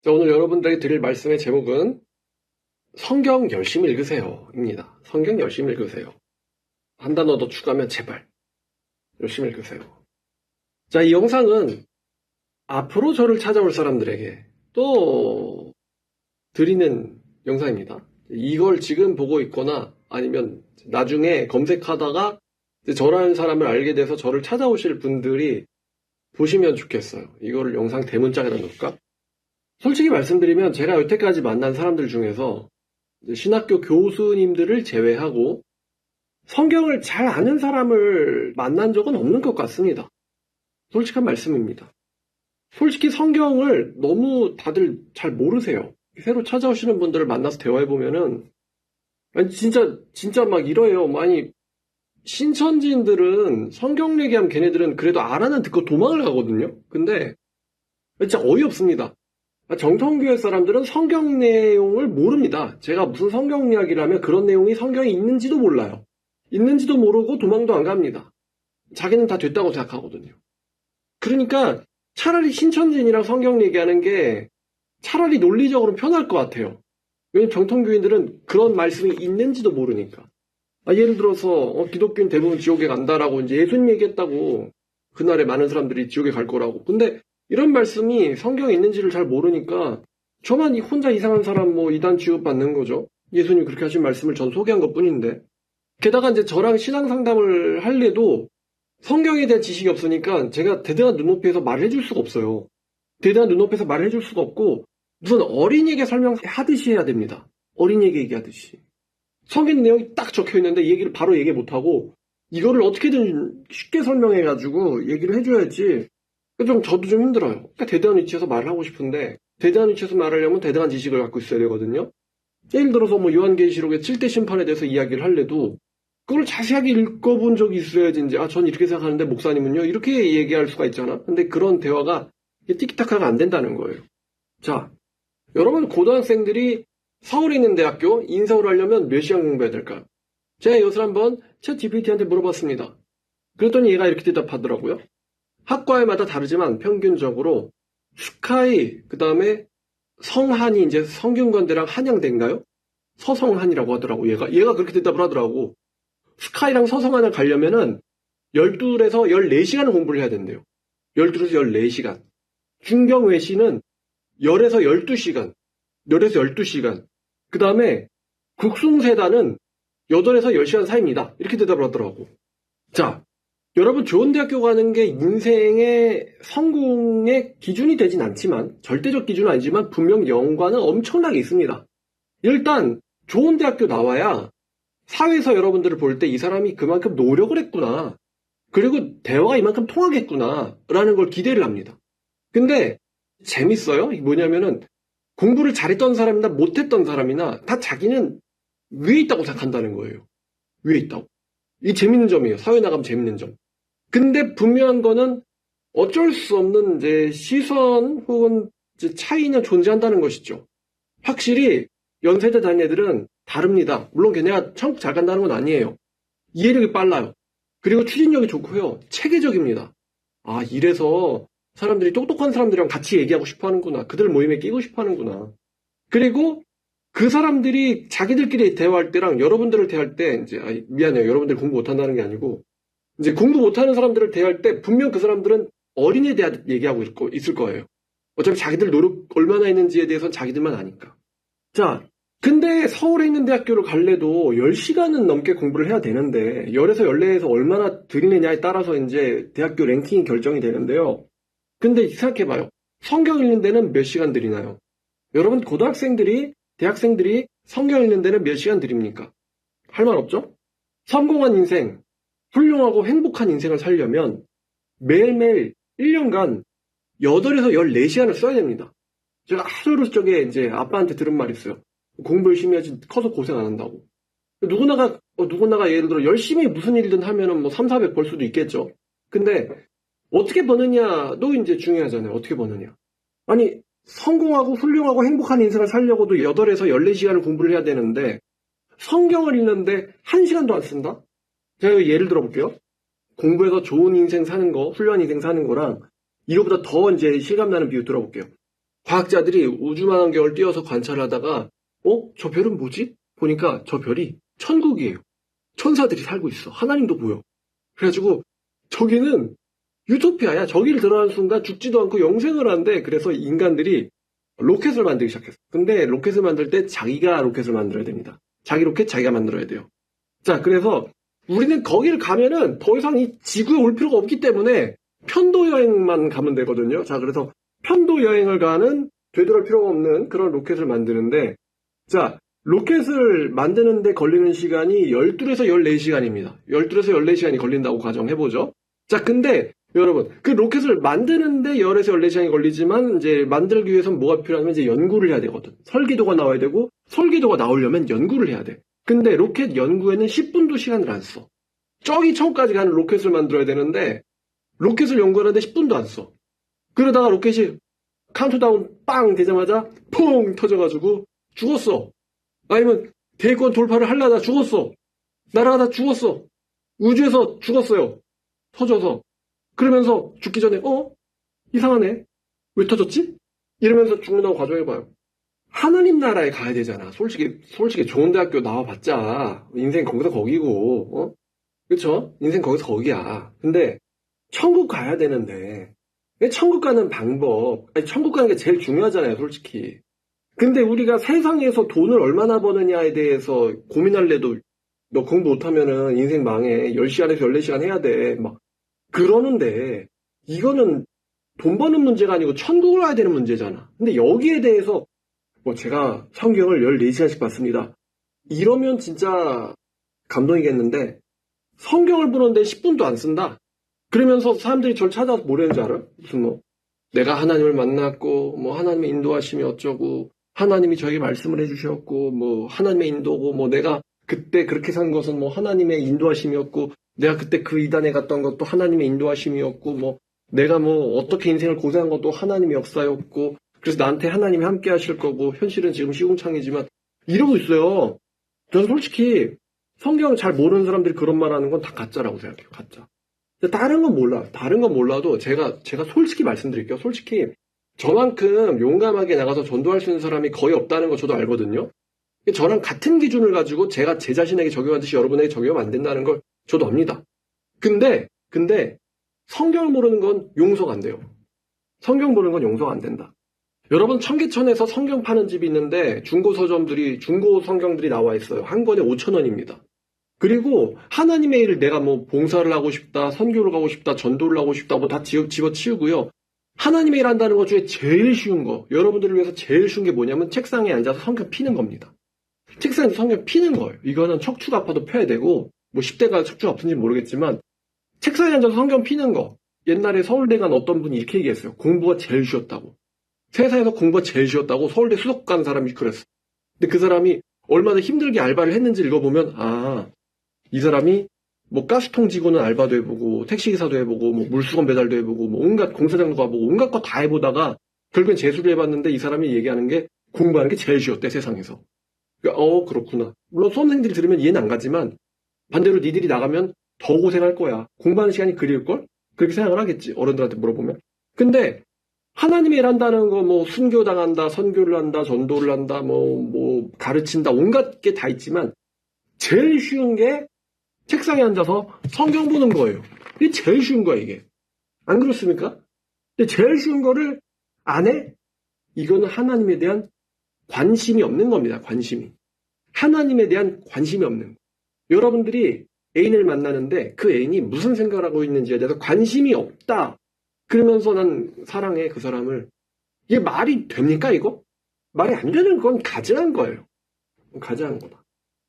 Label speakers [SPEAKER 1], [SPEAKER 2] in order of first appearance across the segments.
[SPEAKER 1] 자, 오늘 여러분들에게 드릴 말씀의 제목은 성경 열심히 읽으세요입니다. 성경 열심히 읽으세요. 한 단어 더 추가하면 제발 열심히 읽으세요. 자, 이 영상은 앞으로 저를 찾아올 사람들에게 또 드리는 영상입니다. 이걸 지금 보고 있거나 아니면 나중에 검색하다가 저라는 사람을 알게 돼서 저를 찾아오실 분들이 보시면 좋겠어요. 이거를 영상 대문짝에다 놓을까? 솔직히 말씀드리면 제가 여태까지 만난 사람들 중에서 신학교 교수님들을 제외하고 성경을 잘 아는 사람을 만난 적은 없는 것 같습니다. 솔직한 말씀입니다. 솔직히 성경을 너무 다들 잘 모르세요. 새로 찾아오시는 분들을 만나서 대화해보면은 진짜 막 이래요. 아니 신천지인들은 성경 얘기하면 걔네들은 그래도 알아는 듣고 도망을 가거든요. 근데 진짜 어이없습니다. 정통교회 사람들은 성경 내용을 모릅니다. 제가 무슨 성경 이야기를 하면 그런 내용이 성경에 있는지도 몰라요. 있는지도 모르고 도망도 안 갑니다. 자기는 다 됐다고 생각하거든요. 그러니까 차라리 신천지인이랑 성경 얘기하는 게 차라리 논리적으로 편할 것 같아요. 왜냐면 정통교인들은 그런 말씀이 있는지도 모르니까. 예를 들어서 기독교인 대부분 지옥에 간다라고 이제 예수님 얘기했다고 그날에 많은 사람들이 지옥에 갈 거라고. 근데 이런 말씀이 성경에 있는지를 잘 모르니까 저만 혼자 이상한 사람 이단 취급받는 거죠. 예수님 그렇게 하신 말씀을 전 소개한 것 뿐인데. 게다가 이제 저랑 신앙 상담을 할래도 성경에 대한 지식이 없으니까 제가 대등한 눈높이에서 말을 해줄 수가 없어요. 대등한 눈높이에서 말을 해줄 수가 없고 무슨 어린이에게 설명하듯이 해야 됩니다. 어린이에게 얘기하듯이. 성경 내용이 딱 적혀있는데 이 얘기를 바로 얘기 못하고 이거를 어떻게든 쉽게 설명해가지고 얘기를 해줘야지. 저도 좀 힘들어요. 그러니까 대등한 위치에서 말을 하고 싶은데 대등한 위치에서 말하려면 대등한 지식을 갖고 있어야 되거든요. 예를 들어서 요한계시록의 7대 심판에 대해서 이야기를 할래도 그걸 자세하게 읽어본 적이 있어야지 이제 전 이렇게 생각하는데 목사님은요 이렇게 얘기할 수가 있잖아. 근데 그런 대화가 티키타카가 안 된다는 거예요. 자, 여러분 고등학생들이 서울에 있는 대학교 인서울 하려면 몇 시간 공부해야 될까요? 제가 이것을 한번 챗GPT한테 물어봤습니다. 그랬더니 얘가 이렇게 대답하더라고요. 학과마다 다르지만 평균적으로 스카이, 그 다음에 성한이 이제 성균관대랑 한양대인가요? 서성한이라고 하더라고. 얘가 그렇게 대답을 하더라고. 스카이랑 서성한을 가려면은 12에서 14시간을 공부를 해야 된대요. 12에서 14시간. 중경외시는 10에서 12시간. 10에서 12시간. 그 다음에 국숭세단은 8에서 10시간 사이입니다. 이렇게 대답을 하더라고. 자, 여러분 좋은 대학교 가는 게 인생의 성공의 기준이 되진 않지만 절대적 기준은 아니지만 분명 연관은 엄청나게 있습니다. 일단 좋은 대학교 나와야 사회에서 여러분들을 볼 때 이 사람이 그만큼 노력을 했구나. 그리고 대화가 이만큼 통하겠구나 라는 걸 기대를 합니다. 근데 재밌어요. 뭐냐면은 공부를 잘했던 사람이나 못했던 사람이나 다 자기는 위에 있다고 생각한다는 거예요. 위에 있다고. 이게 재밌는 점이에요. 사회 나가면 재밌는 점. 근데 분명한 거는 어쩔 수 없는 이제 시선 혹은 이제 차이는 존재한다는 것이죠. 확실히 연세대 다니는 애들은 다릅니다. 물론 걔네가 천국 잘 간다는 건 아니에요. 이해력이 빨라요. 그리고 추진력이 좋고요. 체계적입니다. 이래서 사람들이 똑똑한 사람들이랑 같이 얘기하고 싶어 하는구나. 그들 모임에 끼고 싶어 하는구나. 그리고 그 사람들이 자기들끼리 대화할 때랑 여러분들을 대할 때 이제 미안해요. 여러분들이 공부 못한다는 게 아니고 이제 공부 못하는 사람들을 대할 때 분명 그 사람들은 어린이에 대해 얘기하고 있을 거예요. 어차피 자기들 노력 얼마나 했는지에 대해서는 자기들만 아니까. 자, 근데 서울에 있는 대학교를 갈래도 10시간은 넘게 공부를 해야 되는데 10에서 14에서 얼마나 들이느냐에 따라서 이제 대학교 랭킹이 결정이 되는데요. 근데 생각해봐요. 성경 읽는 데는 몇 시간 들이나요? 여러분 고등학생들이 대학생들이 성경 읽는 데는 몇 시간 들입니까? 할 말 없죠? 성공한 인생, 훌륭하고 행복한 인생을 살려면 매일매일 1년간 8에서 14시간을 써야 됩니다. 제가 하루 쪽에 이제 아빠한테 들은 말이 있어요. 공부 열심히 해야지 커서 고생 안 한다고. 누구나가 예를 들어 열심히 무슨 일이든 하면은 3, 400 벌 수도 있겠죠. 근데 어떻게 버느냐도 이제 중요하잖아요. 어떻게 버느냐. 아니, 성공하고 훌륭하고 행복한 인생을 살려고도 8에서 14시간을 공부를 해야 되는데 성경을 읽는데 1시간도 안 쓴다? 제가 예를 들어볼게요. 공부해서 좋은 인생 사는 거, 훌륭한 인생 사는 거랑 이거보다 더 이제 실감나는 비유 들어볼게요. 과학자들이 우주만 경을 띄어서 관찰하다가 저 별은 뭐지? 보니까 저 별이 천국이에요. 천사들이 살고 있어. 하나님도 보여. 그래가지고 저기는 유토피아야. 저기를 들어가는 순간 죽지도 않고 영생을 한대. 그래서 인간들이 로켓을 만들기 시작했어. 근데 로켓을 만들 때 자기가 로켓을 만들어야 됩니다. 자기 로켓 자기가 만들어야 돼요. 자, 그래서 우리는 거기를 가면은 더 이상 이 지구에 올 필요가 없기 때문에 편도 여행만 가면 되거든요. 자, 그래서 편도 여행을 가는 되돌아올 필요가 없는 그런 로켓을 만드는데, 자, 로켓을 만드는데 걸리는 시간이 12에서 14시간입니다. 12에서 14시간이 걸린다고 가정해보죠. 자, 근데 여러분, 그 로켓을 만드는데 10에서 14시간이 걸리지만 이제 만들기 위해서는 뭐가 필요하냐면 이제 연구를 해야 되거든. 설계도가 나와야 되고 설계도가 나오려면 연구를 해야 돼. 근데 로켓 연구에는 10분도 시간을 안 써. 저기 천국까지 가는 로켓을 만들어야 되는데 로켓을 연구하는데 10분도 안 써. 그러다가 로켓이 카운트다운 빵 되자마자 퐁 터져가지고 죽었어. 아니면 대권 돌파를 하려다 죽었어. 날아가다 죽었어. 우주에서 죽었어요. 터져서. 그러면서 죽기 전에 이상하네. 왜 터졌지? 이러면서 죽는다고 가정해봐요. 하나님 나라에 가야 되잖아. 솔직히 좋은 대학교 나와봤자 인생 거기서 거기고, 그쵸? 인생 거기서 거기야. 근데 천국 가야 되는데 왜 천국 가는 방법, 아니 천국 가는 게 제일 중요하잖아요, 솔직히. 근데 우리가 세상에서 돈을 얼마나 버느냐에 대해서 고민할래도 너 공부 못하면은 인생 망해. 10시간에서 14시간 해야 돼. 막 그러는데 이거는 돈 버는 문제가 아니고 천국을 가야 되는 문제잖아. 근데 여기에 대해서 제가 성경을 14시간씩 봤습니다. 이러면 진짜 감동이겠는데 성경을 보는데 10분도 안 쓴다. 그러면서 사람들이 저를 찾아와서 뭐라는 줄 알아? 무슨 내가 하나님을 만났고 하나님의 인도하심이 어쩌고 하나님이 저에게 말씀을 해주셨고 하나님의 인도고 내가 그때 그렇게 산 것은 하나님의 인도하심이었고 내가 그때 그 이단에 갔던 것도 하나님의 인도하심이었고 내가 어떻게 인생을 고생한 것도 하나님의 역사였고 그래서 나한테 하나님이 함께 하실 거고 현실은 지금 시궁창이지만 이러고 있어요. 저는 솔직히 성경을 잘 모르는 사람들이 그런 말 하는 건 다 가짜라고 생각해요. 가짜. 다른 건 몰라. 다른 건 몰라도 제가 솔직히 말씀드릴게요. 솔직히 저만큼 용감하게 나가서 전도할 수 있는 사람이 거의 없다는 거 저도 알거든요. 저랑 같은 기준을 가지고 제가 제 자신에게 적용하듯이 여러분에게 적용하면 안 된다는 걸 저도 압니다. 근데 성경을 모르는 건 용서가 안 돼요. 성경 모르는 건 용서가 안 된다. 여러분 청계천에서 성경 파는 집이 있는데 중고 성경들이 나와 있어요. 한 권에 5,000원입니다. 그리고 하나님의 일을 내가 봉사를 하고 싶다, 선교를 가고 싶다, 전도를 하고 싶다, 다 집어치우고요. 하나님의 일 한다는 것 중에 제일 쉬운 거, 여러분들을 위해서 제일 쉬운 게 뭐냐면 책상에 앉아서 성경 피는 겁니다. 책상에서 성경 피는 거예요. 이거는 척추가 아파도 펴야 되고 10대가 척추가 아픈지 모르겠지만 책상에 앉아서 성경 피는 거. 옛날에 서울대 간 어떤 분이 이렇게 얘기했어요. 공부가 제일 쉬웠다고. 세상에서 공부가 제일 쉬웠다고 서울대 수석 간 사람이 그랬어. 근데 그 사람이 얼마나 힘들게 알바를 했는지 읽어보면 이 사람이 가스통 직원은 알바도 해보고 택시기사도 해보고 물수건 배달도 해보고 온갖 공사장도 가보고 온갖 거 다 해보다가 결국엔 재수를 해봤는데 이 사람이 얘기하는 게 공부하는 게 제일 쉬웠대 세상에서. 그렇구나. 물론 수험생들이 들으면 이해는 안 가지만 반대로 니들이 나가면 더 고생할 거야. 공부하는 시간이 그리울걸? 그렇게 생각을 하겠지. 어른들한테 물어보면. 근데 하나님이 일한다는 거 순교당한다, 선교를 한다, 전도를 한다, 가르친다, 온갖 게 다 있지만 제일 쉬운 게 책상에 앉아서 성경 보는 거예요. 이게 제일 쉬운 거야, 이게. 안 그렇습니까? 근데 제일 쉬운 거를 안 해? 이거는 하나님에 대한 관심이 없는 겁니다, 관심이. 하나님에 대한 관심이 없는 거. 여러분들이 애인을 만나는데 그 애인이 무슨 생각을 하고 있는지에 대해서 관심이 없다. 그러면서 난 사랑해, 그 사람을. 이게 말이 됩니까, 이거? 말이 안 되는 건 가증한 거예요. 가증한 거다.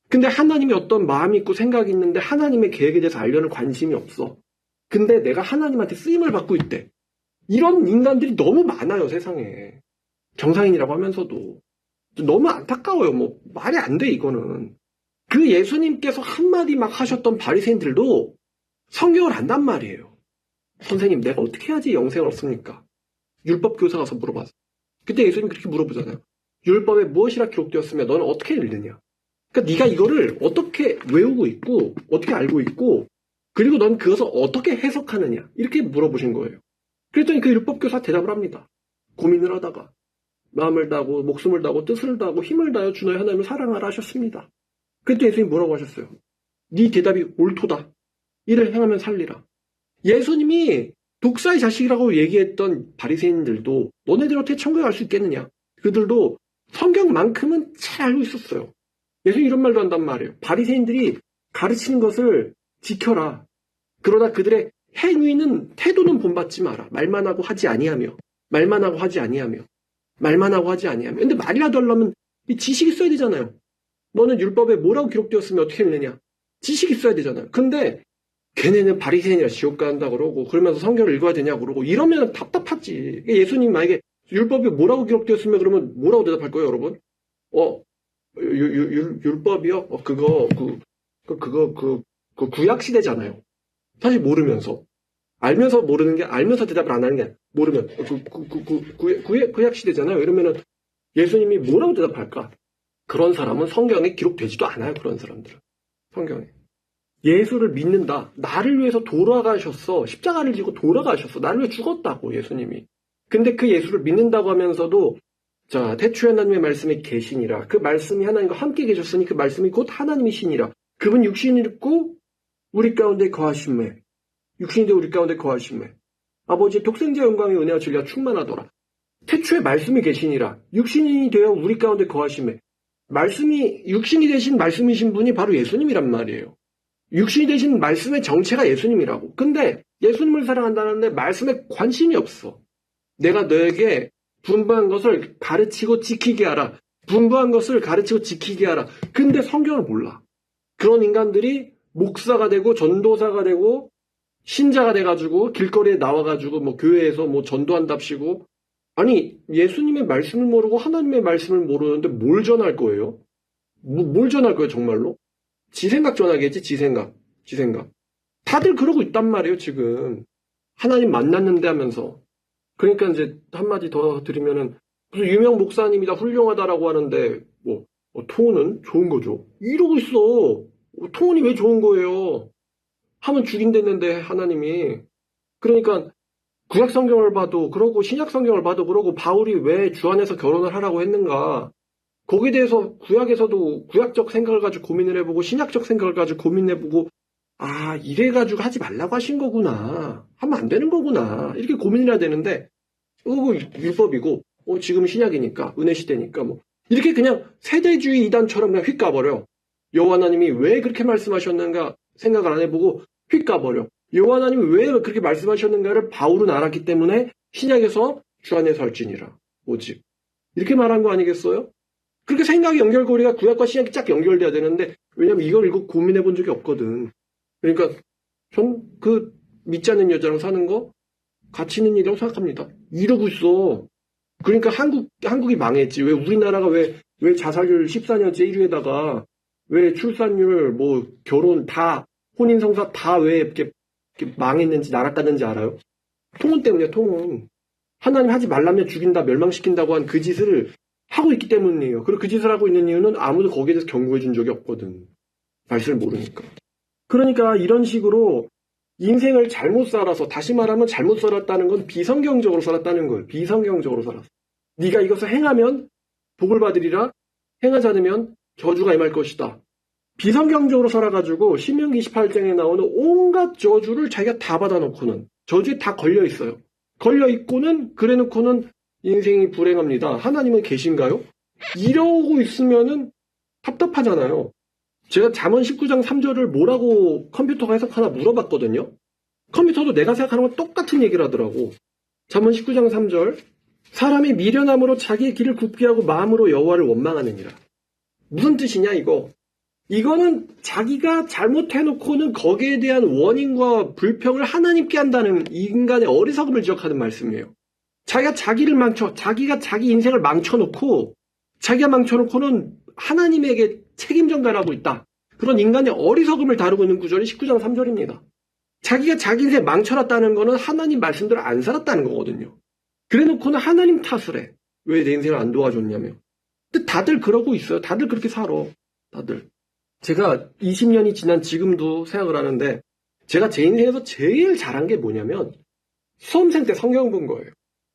[SPEAKER 1] 근데 하나님이 어떤 마음이 있고 생각이 있는데 하나님의 계획에 대해서 알려는 관심이 없어. 근데 내가 하나님한테 쓰임을 받고 있대. 이런 인간들이 너무 많아요, 세상에. 정상인이라고 하면서도. 너무 안타까워요. 말이 안 돼, 이거는. 그 예수님께서 한마디 막 하셨던 바리새인들도 성경을 안단 말이에요. 선생님, 내가 어떻게 해야지 영생을 얻습니까? 율법 교사 가서 물어봤어. 그때 예수님이 그렇게 물어보잖아요. 율법에 무엇이라 기록되었으며 너는 어떻게 읽느냐? 그러니까 네가 이거를 어떻게 외우고 있고 어떻게 알고 있고 그리고 넌 그것을 어떻게 해석하느냐? 이렇게 물어보신 거예요. 그랬더니 그 율법 교사 대답을 합니다. 고민을 하다가 마음을 다하고 목숨을 다하고 뜻을 다하고 힘을 다하여 주 너의 하나님을 사랑하라 하셨습니다. 그때 예수님 뭐라고 하셨어요? 네 대답이 옳도다. 이를 행하면 살리라. 예수님이 독사의 자식이라고 얘기했던 바리새인들도 너네들 어떻게 천국에 갈 수 있겠느냐. 그들도 성경만큼은 잘 알고 있었어요. 예수님 이런 말도 한단 말이에요. 바리새인들이 가르치는 것을 지켜라. 그러나 그들의 행위는 태도는 본받지 마라. 말만 하고 하지 아니하며. 말만 하고 하지 아니하며. 말만 하고 하지 아니하며. 근데 말이라도 하려면 이 지식이 있어야 되잖아요. 너는 율법에 뭐라고 기록되었으면 어떻게 했느냐. 지식이 있어야 되잖아요. 근데 걔네는 바리새인이라 지옥 간다 그러고 그러면서 성경을 읽어야 되냐 그러고 이러면 답답하지. 예수님 만약에 율법에 뭐라고 기록되었으면 그러면 뭐라고 대답할 거예요, 여러분? 율법이요? 그 구약 시대잖아요. 사실 모르면서. 알면서 모르는 게, 알면서 대답을 안 하는 게, 모르면. 구약 시대잖아요. 이러면은 예수님이 뭐라고 대답할까? 그런 사람은 성경에 기록되지도 않아요, 그런 사람들은. 성경에. 예수를 믿는다. 나를 위해서 돌아가셨어. 십자가를 지고 돌아가셨어. 나를 위해 죽었다고, 예수님이. 근데 그 예수를 믿는다고 하면서도, 자, 태초에 하나님의 말씀이 계시니라. 그 말씀이 하나님과 함께 계셨으니 그 말씀이 곧 하나님이시니라. 그분 육신이 있고, 우리 가운데 거하심에. 육신이 되어 우리 가운데 거하심에. 아버지의 독생자 영광의 은혜와 진리가 충만하더라. 태초에 말씀이 계시니라. 육신이 되어 우리 가운데 거하심에. 말씀이, 육신이 되신 말씀이신 분이 바로 예수님이란 말이에요. 육신이 되신 말씀의 정체가 예수님이라고. 근데 예수님을 사랑한다는데 말씀에 관심이 없어. 내가 너에게 분부한 것을 가르치고 지키게 하라. 분부한 것을 가르치고 지키게 하라. 근데 성경을 몰라. 그런 인간들이 목사가 되고 전도사가 되고 신자가 돼가지고 길거리에 나와가지고 뭐 교회에서 뭐 전도한답시고 아니 예수님의 말씀을 모르고 하나님의 말씀을 모르는데 뭘 전할 거예요? 뭘 전할 거예요 정말로? 지 생각 전하겠지, 지 생각. 다들 그러고 있단 말이에요, 지금. 하나님 만났는데 하면서. 그러니까 이제 한마디 더 드리면은, 무슨 유명 목사님이다, 훌륭하다라고 하는데, 통은 좋은 거죠. 이러고 있어. 통은이 왜 좋은 거예요? 하면 죽인댔는데, 하나님이. 그러니까, 구약 성경을 봐도, 그러고 신약 성경을 봐도, 그러고 바울이 왜 주 안에서 결혼을 하라고 했는가. 거기에 대해서 구약에서도 구약적 생각을 가지고 고민을 해보고 신약적 생각을 가지고 고민해보고 아 이래가지고 하지 말라고 하신 거구나. 하면 안 되는 거구나. 이렇게 고민을 해야 되는데 율법이고 지금 신약이니까 은혜 시대니까 뭐 이렇게 그냥 세대주의 이단처럼 그냥 휙 가버려. 여호와 하나님이 왜 그렇게 말씀하셨는가 생각을 안 해보고 휙 가버려. 여호와 하나님이 왜 그렇게 말씀하셨는가를 바울은 알았기 때문에 신약에서 주 안에서 할지니라. 오직 이렇게 말한 거 아니겠어요? 그렇게 생각의 연결고리가 구약과 신약이 쫙 연결돼야 되는데 왜냐면 이걸 읽고 고민해 본 적이 없거든. 그러니까 전 그 믿지 않는 여자랑 사는 거 가치 있는 일이라고 생각합니다. 이러고 있어. 그러니까 한국이 망했지. 왜 우리나라가 왜 자살률 14년째 1위에다가 왜 출산율 뭐 결혼 다 혼인성사 다 왜 이렇게 망했는지 날아갔는지 알아요? 통운 때문이야. 통운. 하나님 하지 말라면 죽인다 멸망시킨다고 한 그 짓을 하고 있기 때문이에요. 그리고 그 짓을 하고 있는 이유는 아무도 거기에 대해서 경고해 준 적이 없거든. 말씀을 모르니까. 그러니까 이런 식으로 인생을 잘못 살아서 다시 말하면 잘못 살았다는 건 비성경적으로 살았다는 거예요. 비성경적으로 살았어. 네가 이것을 행하면 복을 받으리라. 행하지 않으면 저주가 임할 것이다. 비성경적으로 살아가지고 신명기 28장에 나오는 온갖 저주를 자기가 다 받아놓고는 저주에 다 걸려있어요. 걸려있고는 그래놓고는 인생이 불행합니다. 하나님은 계신가요? 이러고 있으면은 답답하잖아요. 제가 잠언 19장 3절을 뭐라고 컴퓨터가 해석하나 물어봤거든요. 컴퓨터도 내가 생각하는 건 똑같은 얘기를 하더라고. 잠언 19장 3절 사람이 미련함으로 자기의 길을 굽게 하고 마음으로 여호와를 원망하느니라. 무슨 뜻이냐 이거. 이거는 자기가 잘못해놓고는 거기에 대한 원인과 불평을 하나님께 한다는 인간의 어리석음을 지적하는 말씀이에요. 자기가 자기가 자기 인생을 망쳐놓고, 자기가 망쳐놓고는 하나님에게 책임 전가하고 있다. 그런 인간의 어리석음을 다루고 있는 구절이 19장 3절입니다. 자기가 자기 인생 망쳐놨다는 거는 하나님 말씀대로 안 살았다는 거거든요. 그래 놓고는 하나님 탓을 해. 왜 내 인생을 안 도와줬냐며. 근데 다들 그러고 있어요. 다들 그렇게 살아. 다들. 제가 20년이 지난 지금도 생각을 하는데, 제가 제 인생에서 제일 잘한 게 뭐냐면, 수험생 때 성경 본 거예요.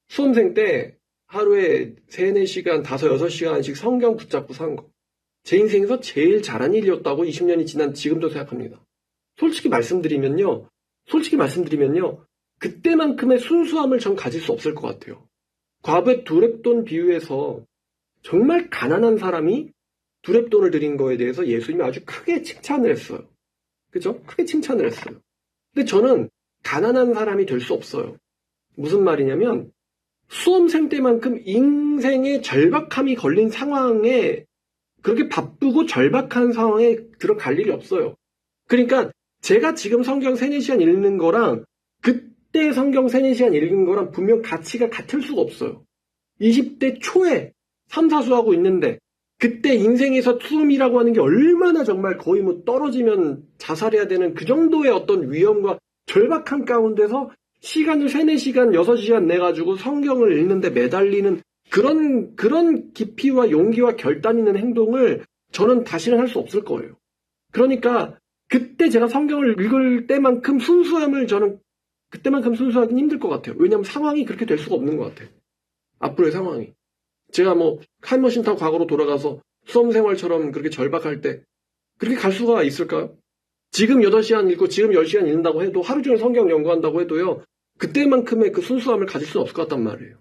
[SPEAKER 1] 수험생 때 하루에 3, 4시간, 5, 6시간씩 성경 붙잡고 산 거. 제 인생에서 제일 잘한 일이었다고 20년이 지난 지금도 생각합니다. 솔직히 말씀드리면요. 그때만큼의 순수함을 전 가질 수 없을 것 같아요. 과부의 두렙돈 비유에서 정말 가난한 사람이 두렙돈을 드린 거에 대해서 예수님이 아주 크게 칭찬을 했어요. 그죠? 크게 칭찬을 했어요. 근데 저는 가난한 사람이 될 수 없어요. 무슨 말이냐면 수험생 때만큼 인생의 절박함이 걸린 상황에 그렇게 바쁘고 절박한 상황에 들어갈 일이 없어요. 그러니까 제가 지금 성경 3, 4시간 읽는 거랑 그때 성경 3, 4시간 읽은 거랑 분명 가치가 같을 수가 없어요. 20대 초에 삼사수하고 있는데 그때 인생에서 수험이라고 하는 게 얼마나 정말 거의 뭐 떨어지면 자살해야 되는 그 정도의 어떤 위험과 절박한 가운데서 시간을 3, 4시간, 6시간 내가지고 성경을 읽는데 매달리는 그런 깊이와 용기와 결단 있는 행동을 저는 다시는 할 수 없을 거예요. 그러니까 그때 제가 성경을 읽을 때만큼 순수함을 저는 그때만큼 순수하기는 힘들 것 같아요. 왜냐하면 상황이 그렇게 될 수가 없는 것 같아요. 앞으로의 상황이. 제가 뭐 타임머신 타고 과거로 돌아가서 수험생활처럼 그렇게 절박할 때 그렇게 갈 수가 있을까요? 지금 8시간 읽고 지금 10시간 읽는다고 해도 하루 종일 성경 연구한다고 해도요. 그때만큼의 그 순수함을 가질 수는 없을 것 같단 말이에요.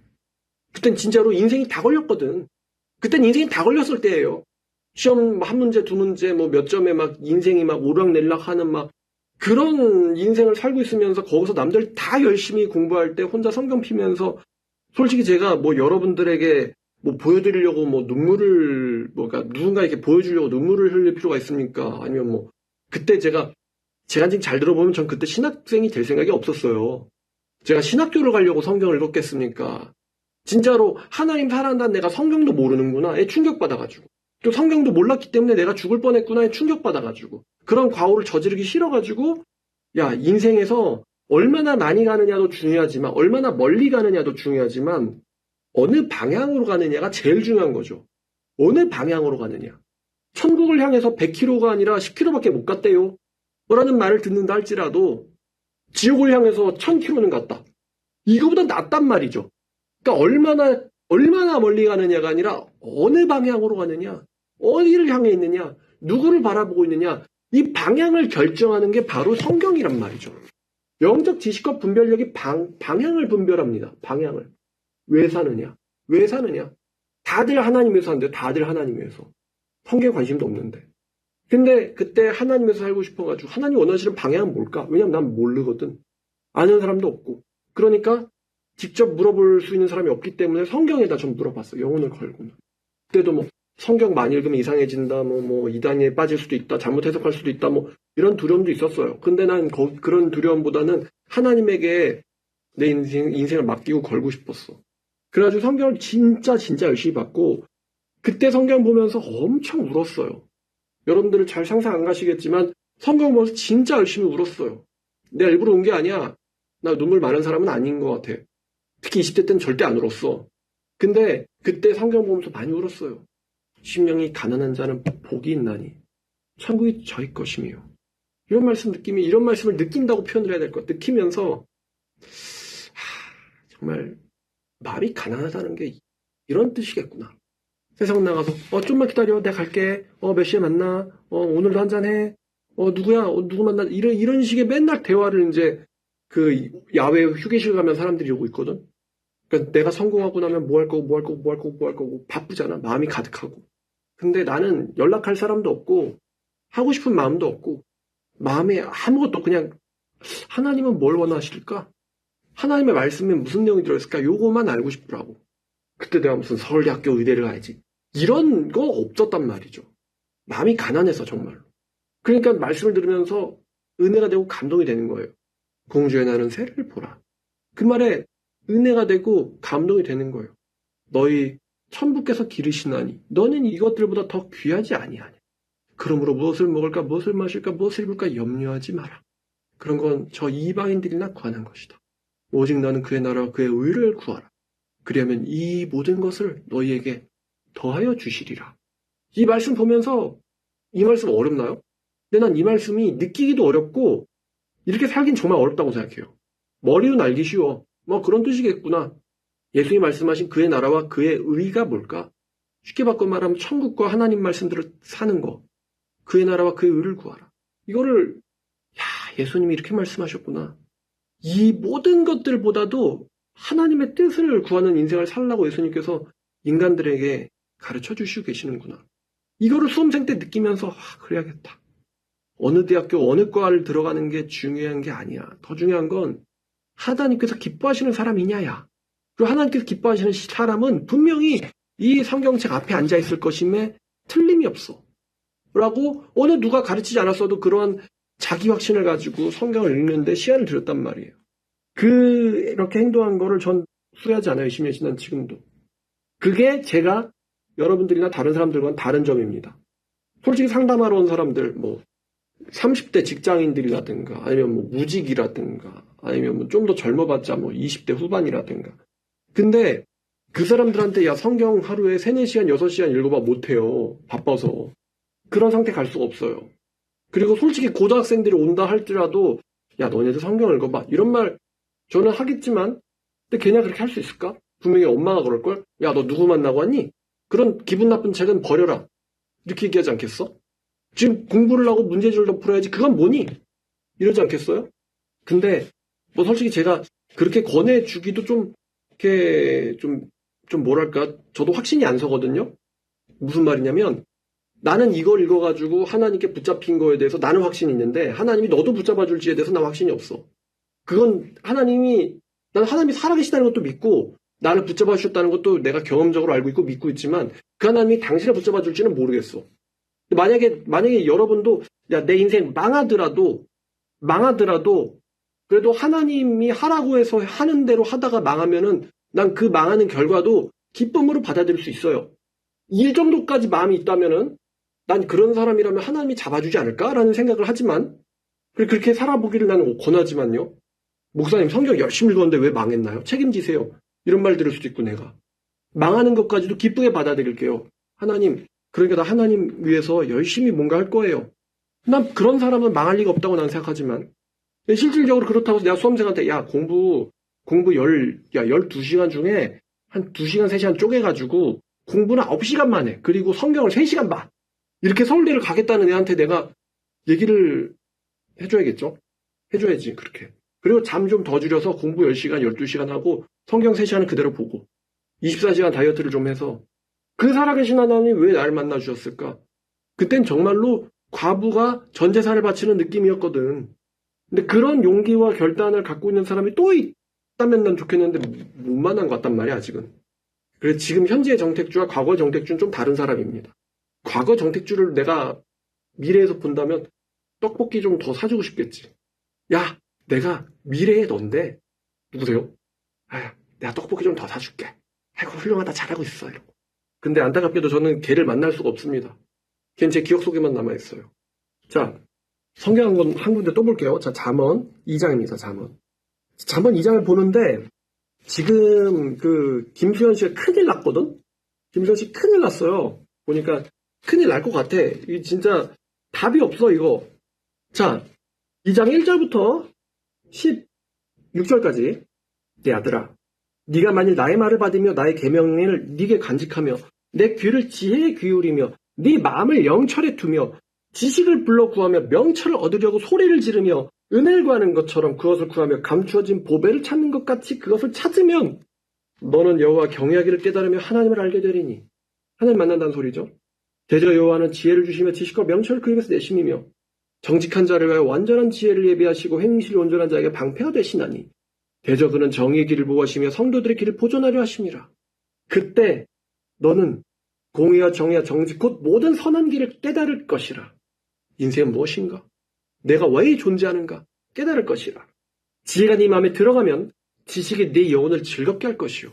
[SPEAKER 1] 그땐 진짜로 인생이 다 걸렸거든. 그땐 인생이 다 걸렸을 때예요. 시험 한 문제, 두 문제, 뭐 몇 점에 막 인생이 막 오락내락 하는 막 그런 인생을 살고 있으면서 거기서 남들 다 열심히 공부할 때 혼자 성경 피면서 솔직히 제가 뭐 여러분들에게 뭐 보여드리려고 뭐 눈물을 그러니까 누군가에게 보여주려고 눈물을 흘릴 필요가 있습니까? 아니면 뭐 그때 제가 지금 잘 들어보면 전 그때 신학생이 될 생각이 없었어요. 제가 신학교를 가려고 성경을 읽었겠습니까? 진짜로 하나님 살아난다는 내가 성경도 모르는구나 충격받아가지고 또 성경도 몰랐기 때문에 내가 죽을 뻔했구나 충격받아가지고 그런 과오를 저지르기 싫어가지고 야 인생에서 얼마나 많이 가느냐도 중요하지만 얼마나 멀리 가느냐도 중요하지만 어느 방향으로 가느냐가 제일 중요한 거죠. 어느 방향으로 가느냐. 천국을 향해서 100km가 아니라 10km밖에 못 갔대요. 라는 말을 듣는다 할지라도 지옥을 향해서 1000km는 갔다. 이거보다 낫단 말이죠. 그러니까 얼마나 멀리 가느냐가 아니라 어느 방향으로 가느냐, 어디를 향해 있느냐, 누구를 바라보고 있느냐, 이 방향을 결정하는 게 바로 성경이란 말이죠. 영적 지식과 분별력이 방향을 분별합니다. 방향을. 왜 사느냐? 다들 하나님 위해서 하는데 다들 하나님 위해서. 성경에 관심도 없는데. 근데 그때 하나님 위해서 살고 싶어가지고 하나님 원하시는 방향은 뭘까? 왜냐면 난 모르거든. 아는 사람도 없고. 그러니까 직접 물어볼 수 있는 사람이 없기 때문에 성경에다 좀 물어봤어. 영혼을 걸고는. 그때도 뭐 성경 많이 읽으면 이상해진다. 뭐 이단에 빠질 수도 있다. 잘못 해석할 수도 있다. 뭐 이런 두려움도 있었어요. 근데 난 그런 두려움보다는 하나님에게 내 인생을 맡기고 걸고 싶었어. 그래가지고 성경을 진짜 열심히 봤고 그때 성경 보면서 엄청 울었어요. 여러분들은 잘 상상 안 가시겠지만 성경 보면서 진짜 열심히 울었어요. 내가 일부러 운 게 아니야. 나 눈물 많은 사람은 아닌 것 같아. 특히 20대 때는 절대 안 울었어. 근데 그때 성경 보면서 많이 울었어요. 심령이 가난한 자는 복이 있나니 천국이 저희 것이며 이런 말씀을 느낀다고 표현을 해야 될 것 같아. 느끼면서 정말 마음이 가난하다는 게 이런 뜻이겠구나. 세상 나가서 좀만 기다려 내가 갈게 몇 시에 만나 오늘도 한잔해 누구야 누구 만나 이런 식의 맨날 대화를 이제 그 야외 휴게실 가면 사람들이 이러고 있거든. 그러니까 내가 성공하고 나면 뭐 할 거고 바쁘잖아. 마음이 가득하고. 근데 나는 연락할 사람도 없고 하고 싶은 마음도 없고 마음에 아무것도 그냥 하나님은 뭘 원하실까? 하나님의 말씀에 무슨 내용이 들어있을까? 요거만 알고 싶더라고. 그때 내가 무슨 서울대학교 의대를 가야지. 이런 거 없었단 말이죠. 마음이 가난해서 정말로. 그러니까 말씀을 들으면서 은혜가 되고 감동이 되는 거예요. 공주의 나는 새를 보라. 그 말에 은혜가 되고 감동이 되는 거예요. 너희 천부께서 기르시나니 너는 이것들보다 더 귀하지 아니하냐. 그러므로 무엇을 먹을까 무엇을 마실까 무엇을 입을까 염려하지 마라. 그런 건 저 이방인들이나 구하는 것이다. 오직 너는 그의 나라와 그의 의를 구하라. 그리하면 이 모든 것을 너희에게 더하여 주시리라. 이 말씀 보면서 이 말씀 어렵나요? 근데 난 이 말씀이 느끼기도 어렵고 이렇게 살긴 정말 어렵다고 생각해요. 머리는 알기 쉬워. 뭐 그런 뜻이겠구나. 예수님이 말씀하신 그의 나라와 그의 의가 뭘까? 쉽게 바꿔 말하면 천국과 하나님 말씀대로 사는 거. 그의 나라와 그의 의를 구하라. 이거를 예수님이 이렇게 말씀하셨구나. 이 모든 것들보다도 하나님의 뜻을 구하는 인생을 살라고 예수님께서 인간들에게 가르쳐 주시고 계시는구나. 이거를 수험생 때 느끼면서 그래야겠다. 어느 대학교 어느 과를 들어가는 게 중요한 게 아니야. 더 중요한 건 하나님께서 기뻐하시는 사람이냐야. 그리고 하나님께서 기뻐하시는 사람은 분명히 이 성경책 앞에 앉아 있을 것임에 틀림이 없어. 라고 어느 누가 가르치지 않았어도 그러한 자기 확신을 가지고 성경을 읽는데 시간을 들였단 말이에요. 그렇게 행동한 거를 전 후회하지 않아요. 20년 지난 지금도. 그게 제가 여러분들이나 다른 사람들과는 다른 점입니다. 솔직히 상담하러 온 사람들, 30대 직장인들이라든가, 아니면 무직이라든가, 아니면 좀 더 젊어봤자 20대 후반이라든가. 근데 그 사람들한테 성경 하루에 3, 4시간, 6시간 읽어봐 못해요. 바빠서. 그런 상태 갈 수가 없어요. 그리고 솔직히 고등학생들이 온다 할지라도 너네들 성경 읽어봐. 이런 말 저는 하겠지만 근데 걔네 그렇게 할 수 있을까? 분명히 엄마가 그럴걸? 너 누구 만나고 왔니? 그런 기분 나쁜 책은 버려라. 이렇게 얘기하지 않겠어? 지금 공부를 하고 문제집을 더 풀어야지. 그건 뭐니? 이러지 않겠어요? 근데 솔직히 제가 그렇게 권해주기도 이렇게 뭐랄까 저도 확신이 안 서거든요. 무슨 말이냐면 나는 이걸 읽어가지고 하나님께 붙잡힌 거에 대해서 나는 확신이 있는데 하나님이 너도 붙잡아 줄지에 대해서 난 확신이 없어. 그건 난 하나님이 살아계시다는 것도 믿고 나를 붙잡아 주셨다는 것도 내가 경험적으로 알고 있고 믿고 있지만 그 하나님이 당신을 붙잡아 줄지는 모르겠어. 만약에 여러분도 내 인생 망하더라도 그래도 하나님이 하라고 해서 하는 대로 하다가 망하면은 난 그 망하는 결과도 기쁨으로 받아들일 수 있어요. 이 정도까지 마음이 있다면은 난 그런 사람이라면 하나님이 잡아주지 않을까라는 생각을 하지만 그렇게 살아보기를 나는 권하지만요. 목사님 성경 열심히 읽었는데 왜 망했나요? 책임지세요. 이런 말 들을 수도 있고 내가. 망하는 것까지도 기쁘게 받아들일게요. 하나님, 그러니까 나 하나님 위해서 열심히 뭔가 할 거예요. 난 그런 사람은 망할 리가 없다고 난 생각하지만 실질적으로 그렇다고 해서 내가 수험생한테 공부 12시간 중에 한 2시간, 3시간 쪼개가지고 공부는 9시간만 해. 그리고 성경을 3시간 봐. 이렇게 서울대를 가겠다는 애한테 내가 얘기를 해줘야겠죠? 해줘야지, 그렇게. 그리고 잠 좀 더 줄여서 공부 10시간, 12시간 하고 성경 3시간은 그대로 보고 24시간 다이어트를 좀 해서 그 살아계신 하나님 왜 나를 만나주셨을까? 그땐 정말로 과부가 전 재산을 바치는 느낌이었거든. 근데 그런 용기와 결단을 갖고 있는 사람이 또 있다면 난 좋겠는데 못 만난 것 같단 말이야, 아직은. 그래서 지금 현재의 정택주와 과거의 정택주는 좀 다른 사람입니다. 과거 정택주를 내가 미래에서 본다면 떡볶이 좀 더 사주고 싶겠지. 내가 미래의 넌데 누구세요? 내가 떡볶이 좀 더 사줄게. 아이고 훌륭하다 잘하고 있어 이러고. 근데 안타깝게도 저는 걔를 만날 수가 없습니다. 걔는 제 기억 속에만 남아있어요. 자, 성경 한 군데 또 볼게요. 자, 잠언 2장입니다. 잠언 2장을 보는데 지금 김수현 씨가 큰일 났거든? 김수현 씨 큰일 났어요. 보니까 큰일 날 것 같아. 이 진짜 답이 없어 이거. 자, 2장 1절부터 16절까지 내 아들아 네가 만일 나의 말을 받으며 나의 계명을 네게 간직하며 내 귀를 지혜에 기울이며 네 마음을 영철에 두며 지식을 불러 구하며 명철을 얻으려고 소리를 지르며 은혜를 구하는 것처럼 그것을 구하며 감추어진 보배를 찾는 것 같이 그것을 찾으면 너는 여호와 경외하기를 깨달으며 하나님을 알게 되리니. 하나님 만난다는 소리죠. 대저 여호와는 지혜를 주시며 지식과 명철을 그 입에서 내심이며 정직한 자를 위하여 완전한 지혜를 예비하시고 행실이 온전한 자에게 방패가 되시나니 대저 그는 정의의 길을 보호하시며 성도들의 길을 보존하려 하심이라. 그때 너는 공의와 정의와 정직 곧 모든 선한 길을 깨달을 것이라. 인생은 무엇인가? 내가 왜 존재하는가? 깨달을 것이라. 지혜가 네 마음에 들어가면 지식이 네 영혼을 즐겁게 할 것이요.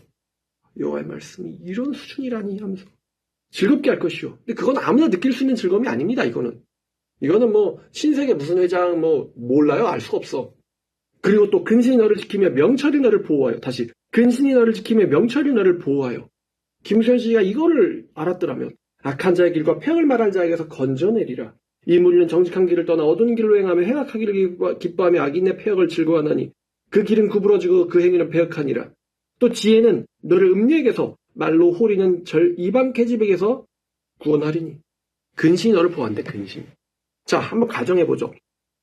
[SPEAKER 1] 여호와의 말씀이 이런 수준이라니 하면서 즐겁게 할 것이요. 근데 그건 아무나 느낄 수 있는 즐거움이 아닙니다. 이거는 신세계 무슨 회장 몰라요. 알 수가 없어. 그리고 또 근신이 너를 지키며 명철이 너를 보호하여. 다시 근신이 너를 지키며 명철이 너를 보호하여. 김수현 씨가 이거를 알았더라면 악한 자의 길과 폐역을 말할 자에게서 건져내리라. 이 무리는 정직한 길을 떠나 어두운 길로 행하며 행악하기를 기뻐하며 악인의 폐역을 즐거워하나니 그 길은 구부러지고 그 행위는 폐역하니라. 또 지혜는 너를 음녀에게서 말로 호리는 절 이방 계집에게서 구원하리니. 근신이 너를 보호한대, 근신. 자, 한번 가정해보죠.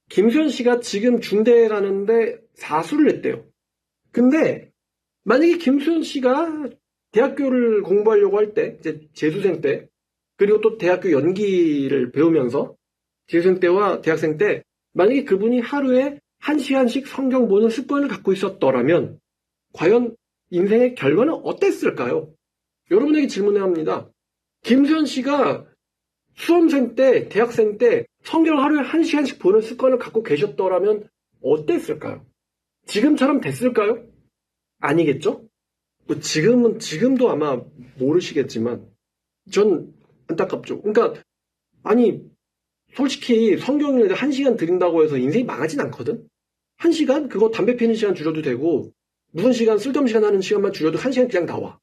[SPEAKER 1] 김수현 씨가 지금 중대에 가는데 사수를 했대요. 근데 만약에 김수현 씨가 대학교를 공부하려고 할 때, 이제 재수생 때, 그리고 또 대학교 연기를 배우면서 재수생 때와 대학생 때 만약에 그분이 하루에 1시간씩 성경 보는 습관을 갖고 있었더라면 과연 인생의 결과는 어땠을까요? 여러분에게 질문을 합니다. 김수현 씨가 수험생 때, 대학생 때 성경을 하루에 1시간씩 보는 습관을 갖고 계셨더라면 어땠을까요? 지금처럼 됐을까요? 아니겠죠? 뭐 지금도 아마 모르시겠지만 전 안타깝죠. 그러니까 아니 솔직히 성경 읽는데 1시간 드린다고 해서 인생이 망하진 않거든. 1시간? 그거 담배 피는 시간 줄여도 되고 무슨 시간 쓸데없는 시간 하는 시간만 줄여도 1시간 그냥 나와.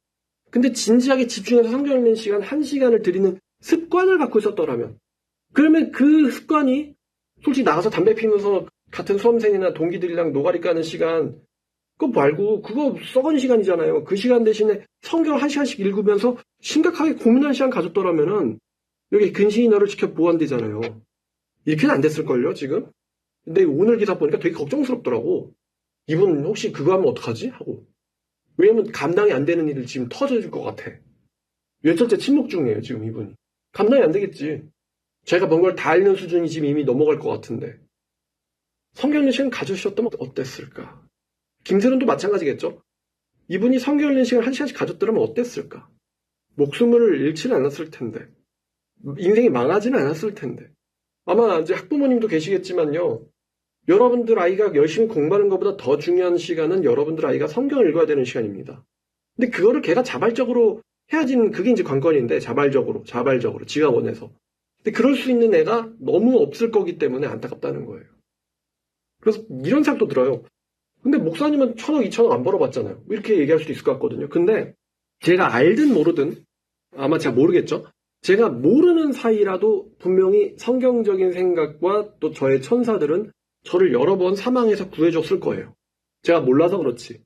[SPEAKER 1] 근데 진지하게 집중해서 성경 읽는 시간 1시간을 드리는 습관을 갖고 있었더라면 그러면 그 습관이 솔직히 나가서 담배 피면서 같은 수험생이나 동기들이랑 노가리 까는 시간 그거 말고 그거 썩은 시간이잖아요. 그 시간 대신에 성경을 1시간씩 읽으면서 심각하게 고민하는 시간 가졌더라면은 여기 근신이 너를 지켜 보호한대잖아요. 이렇게는 안 됐을걸요, 지금? 근데 오늘 기사 보니까 되게 걱정스럽더라고. 이분 혹시 그거 하면 어떡하지? 하고. 왜냐면 감당이 안 되는 일을 지금 터져줄 것 같아. 몇절째 침묵 중이에요, 지금 이분이. 감당이 안 되겠지. 제가 뭔가를 다 읽는 수준이 지금 이미 넘어갈 것 같은데. 성경 읽는 시간 가져주셨다면 어땠을까? 김세론도 마찬가지겠죠? 이분이 성경 읽는 시간 1시간씩 가졌더라면 어땠을까? 목숨을 잃지는 않았을 텐데. 인생이 망하지는 않았을 텐데. 아마 이제 학부모님도 계시겠지만요. 여러분들 아이가 열심히 공부하는 것보다 더 중요한 시간은 여러분들 아이가 성경을 읽어야 되는 시간입니다. 근데 그거를 걔가 자발적으로 해야지는 그게 이제 관건인데 자발적으로 지가 원해서. 근데 그럴 수 있는 애가 너무 없을 거기 때문에 안타깝다는 거예요. 그래서 이런 생각도 들어요. 근데 목사님은 1,000억, 2,000억 안 벌어봤잖아요. 이렇게 얘기할 수도 있을 것 같거든요. 근데 제가 알든 모르든 아마 제가 모르겠죠. 제가 모르는 사이라도 분명히 성경적인 생각과 또 저의 천사들은 저를 여러 번 사망에서 구해줬을 거예요. 제가 몰라서 그렇지.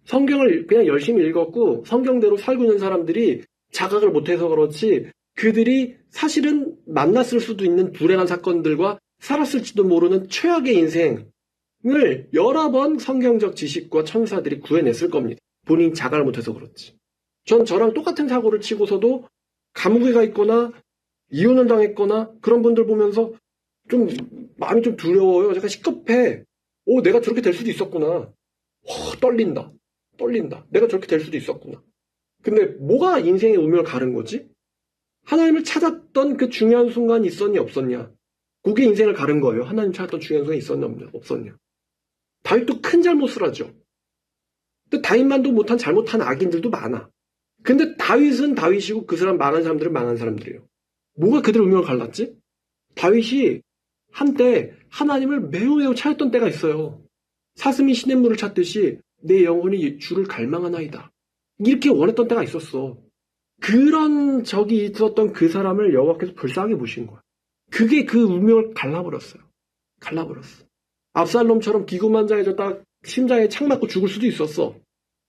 [SPEAKER 1] 성경을 그냥 열심히 읽었고 성경대로 살고 있는 사람들이 자각을 못해서 그렇지 그들이 사실은 만났을 수도 있는 불행한 사건들과 살았을지도 모르는 최악의 인생을 여러 번 성경적 지식과 천사들이 구해냈을 겁니다. 본인이 자각을 못해서 그렇지. 전 저랑 똑같은 사고를 치고서도 감옥에 가 있거나 이혼을 당했거나 그런 분들 보면서 좀 마음이 좀 두려워요. 제가 시급해. 내가 저렇게 될 수도 있었구나. 떨린다. 내가 저렇게 될 수도 있었구나. 근데 뭐가 인생의 운명을 가른 거지? 하나님을 찾았던 그 중요한 순간이 있었냐 없었냐. 그게 인생을 가른 거예요. 하나님 찾았던 중요한 순간이 있었냐 없었냐. 다윗도 큰 잘못을 하죠. 근데 다윗만도 못한 잘못한 악인들도 많아. 근데 다윗은 다윗이고 그 사람 망한 사람들은 망한 사람들이에요. 뭐가 그들의 운명을 갈랐지? 다윗이 한때 하나님을 매우 찾았던 때가 있어요. 사슴이 시냇물을 찾듯이 내 영혼이 주를 갈망하나이다. 이렇게 원했던 때가 있었어. 그런 적이 있었던 그 사람을 여호와께서 불쌍하게 보신 거야. 그게 그 운명을 갈라버렸어요. 압살롬처럼 기고만장해졌다 심장에 창 맞고 죽을 수도 있었어.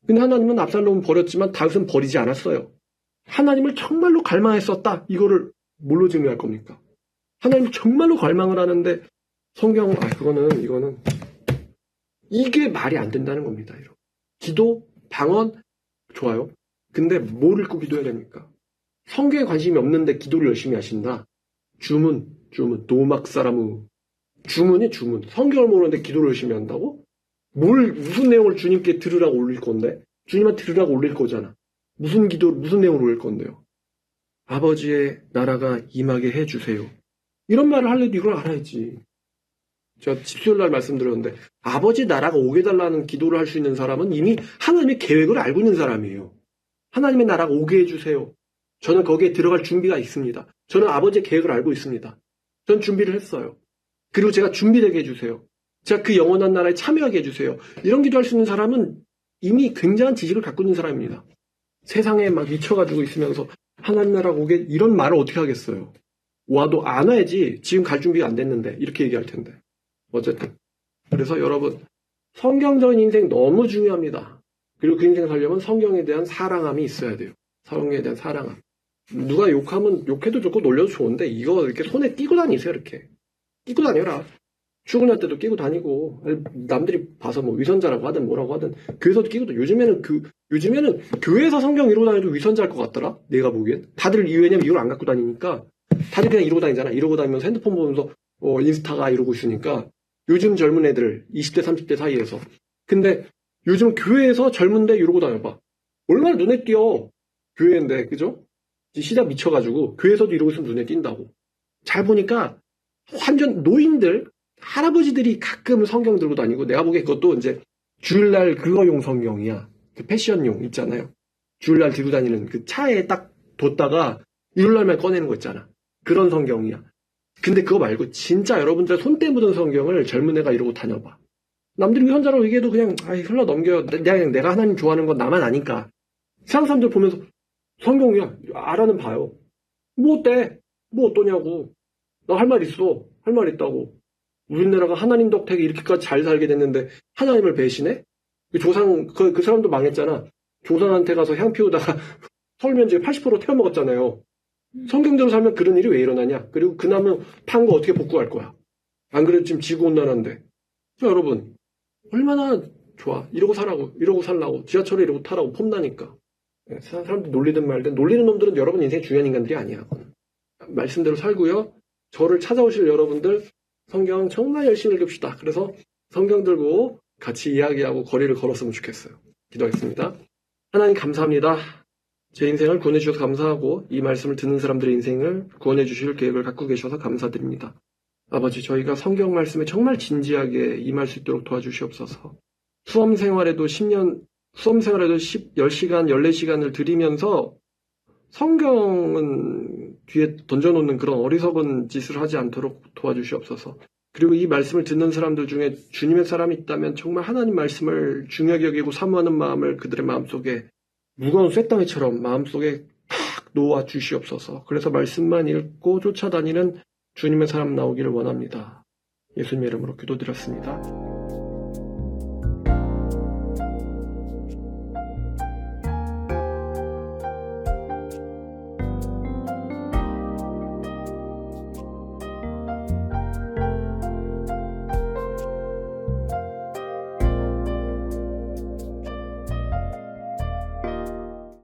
[SPEAKER 1] 근데 하나님은 압살롬은 버렸지만 다윗은 버리지 않았어요. 하나님을 정말로 갈망했었다. 이거를 뭘로 증명할 겁니까? 하나님 정말로 갈망을 하는데 이거는 이게 말이 안 된다는 겁니다. 여러분. 기도, 방언 좋아요. 근데 뭘 읽고 기도해야 됩니까? 성경에 관심이 없는데 기도를 열심히 하신다. 주문, 도막사라무. 주문이 주문. 성경을 모르는데 기도를 열심히 한다고? 무슨 내용을 주님께 들으라고 올릴 건데? 주님한테 들으라고 올릴 거잖아. 무슨 내용을 올릴 건데요? 아버지의 나라가 임하게 해주세요. 이런 말을 하려도 이걸 알아야지. 제가 집수요일날 말씀드렸는데 아버지 나라가 오게 달라는 기도를 할 수 있는 사람은 이미 하나님의 계획을 알고 있는 사람이에요. 하나님의 나라가 오게 해주세요. 저는 거기에 들어갈 준비가 있습니다. 저는 아버지의 계획을 알고 있습니다. 전 준비를 했어요. 그리고 제가 준비되게 해주세요. 제가 그 영원한 나라에 참여하게 해주세요. 이런 기도할 수 있는 사람은 이미 굉장한 지식을 갖고 있는 사람입니다. 세상에 막 미쳐가지고 있으면서 하나님 나라가 오게 이런 말을 어떻게 하겠어요. 와도 안 와야지. 지금 갈 준비가 안 됐는데 이렇게 얘기할 텐데. 어쨌든 그래서 여러분 성경적인 인생 너무 중요합니다. 그리고 그 인생 살려면 성경에 대한 사랑함이 있어야 돼요. 성경에 대한 사랑함. 누가 욕하면 욕해도 좋고 놀려도 좋은데 이거 이렇게 손에 끼고 다니세요. 이렇게 끼고 다녀라. 출근할 때도 끼고 다니고 남들이 봐서 뭐 위선자라고 하든 뭐라고 하든 교회에서도 끼고 다니고 요즘에는 교회에서 성경 이러고 다녀도 위선자일 것 같더라. 내가 보기엔 다들 왜냐면 이걸 안 갖고 다니니까 다들 그냥 이러고 다니잖아. 이러고 다니면서 핸드폰 보면서 인스타가 이러고 있으니까 요즘 젊은 애들 20대 30대 사이에서 근데 요즘 교회에서 젊은데 이러고 다녀봐. 얼마나 눈에 띄어. 교회인데 그죠? 시작 미쳐가지고 교회에서도 이러고 있으면 눈에 띈다고. 잘 보니까 완전 노인들 할아버지들이 가끔 성경 들고 다니고 내가 보기에 그것도 이제 주일날 그거용 성경이야. 그 패션용 있잖아요. 주일날 들고 다니는 그 차에 딱 뒀다가 일요일날만 꺼내는 거 있잖아. 그런 성경이야. 근데 그거 말고 진짜 여러분들 손때 묻은 성경을 젊은 애가 이러고 다녀봐. 남들이 위선자라고 얘기해도 그냥 흘러 넘겨요. 내가 하나님 좋아하는 건 나만 아니까. 세상 사람들 보면서 성경이야. 알아는 봐요. 뭐 어때? 뭐 어떠냐고. 나 할 말 있어. 할 말 있다고. 우리나라가 하나님 덕택에 이렇게까지 잘 살게 됐는데 하나님을 배신해? 그 사람도 망했잖아. 조상한테 가서 향 피우다가 서울 면적의 80% 태워먹었잖아요. 성경대로 살면 그런 일이 왜 일어나냐? 그리고 그 나무 판 거 어떻게 복구할 거야? 안 그래도 지금 지구온난화인데. 여러분 얼마나 좋아. 이러고 살라고. 지하철에 이러고 타라고 폼나니까. 사람들 놀리든 말든 놀리는 놈들은 여러분 인생 중요한 인간들이 아니야. 말씀대로 살고요. 저를 찾아오실 여러분들 성경 정말 열심히 읽읍시다. 그래서 성경 들고 같이 이야기하고 거리를 걸었으면 좋겠어요. 기도하겠습니다. 하나님 감사합니다. 제 인생을 구원해 주셔서 감사하고 이 말씀을 듣는 사람들의 인생을 구원해 주실 계획을 갖고 계셔서 감사드립니다. 아버지 저희가 성경 말씀에 정말 진지하게 임할 수 있도록 도와주시옵소서. 수험 생활에도 10시간, 14시간을 들이면서 성경은 뒤에 던져놓는 그런 어리석은 짓을 하지 않도록 도와주시옵소서. 그리고 이 말씀을 듣는 사람들 중에 주님의 사람이 있다면 정말 하나님 말씀을 중요하게 여기고 사모하는 마음을 그들의 마음속에 무거운 쇳덩이처럼 마음속에 탁 놓아 주시옵소서. 그래서 말씀만 읽고 쫓아다니는 주님의 사람 나오기를 원합니다. 예수님의 이름으로 기도드렸습니다.